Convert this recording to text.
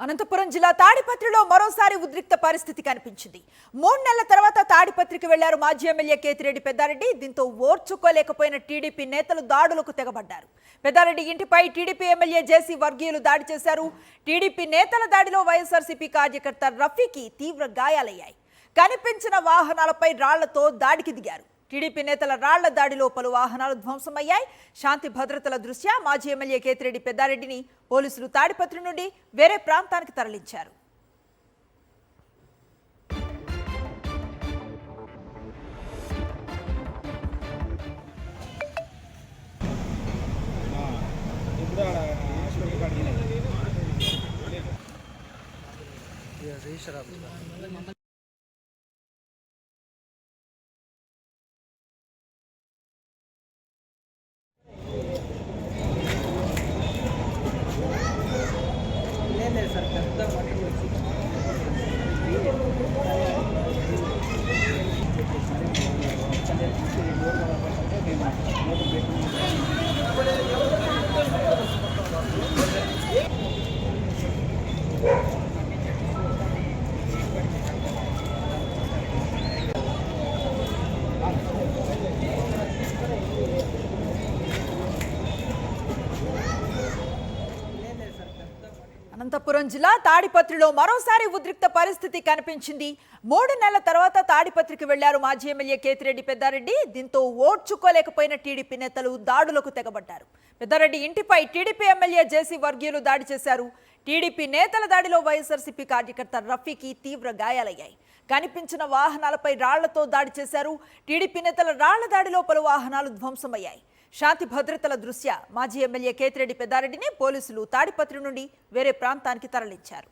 అనంతపురం జిల్లా తాడిపత్రిలో మరోసారి ఉద్రిక్త పరిస్థితి కనిపించింది. 3 నెలల తర్వాత తాడిపత్రికి వెళ్లారు మాజీ ఎమ్మెల్యే కేతిరెడ్డి పెద్దారెడ్డి. దీంతో ఓర్చుకోలేకపోయిన టీడీపీ నేతలు దాడులకు తెగబడ్డారు. పెద్దారెడ్డి ఇంటిపై టీడీపీ ఎమ్మెల్యే జేసీ వర్గీయులు దాడి చేశారు. టీడీపీ నేతల దాడిలో వైఎస్ఆర్సీపీ కార్యకర్త రఫీకి తీవ్ర గాయాలయ్యాయి. కనిపించిన వాహనాలపై రాళ్లతో దాడికి దిగారు. టీడీపీ నేతల రాళ్ల దాడిలో పలు వాహనాలు ధ్వంసమయ్యాయి. శాంతి భద్రతల దృష్ట్యా మాజీ ఎమ్మెల్యే కేతిరెడ్డి పెద్దారెడ్డిని పోలీసులు తాడిపత్రి నుండి వేరే ప్రాంతానికి తరలించారు. అనంతపురం జిల్లా తాడిపత్రిలో మరోసారి ఉద్రిక్త పరిస్థితి కనిపించింది. 3 నెలల తర్వాత తాడిపత్రికి వెళ్లారు మాజీ ఎమ్మెల్యే కేతిరెడ్డి పెద్దారెడ్డి. దీంతో ఓర్చుకోలేకపోయిన టీడీపీ నేతలు దాడులకు తెగబడ్డారు. పెద్దారెడ్డి ఇంటిపై టీడీపీ ఎమ్మెల్యే జేసీ వర్గీయులు దాడి చేశారు. టీడీపీ నేతల దాడిలో వైఎస్ఆర్సీపీ కార్యకర్త రఫీకి తీవ్ర గాయాలయ్యాయి. కనిపించిన వాహనాలపై రాళ్లతో దాడి చేశారు. టీడీపీ నేతల రాళ్ల దాడిలో పలు వాహనాలు ధ్వంసమయ్యాయి. శాంతి భద్రతల దృష్ట్యా మాజీ ఎమ్మెల్యే కేతిరెడ్డి పెద్దారెడ్డిని పోలీసులు తాడిపత్రి నుండి వేరే ప్రాంతానికి తరలించారు.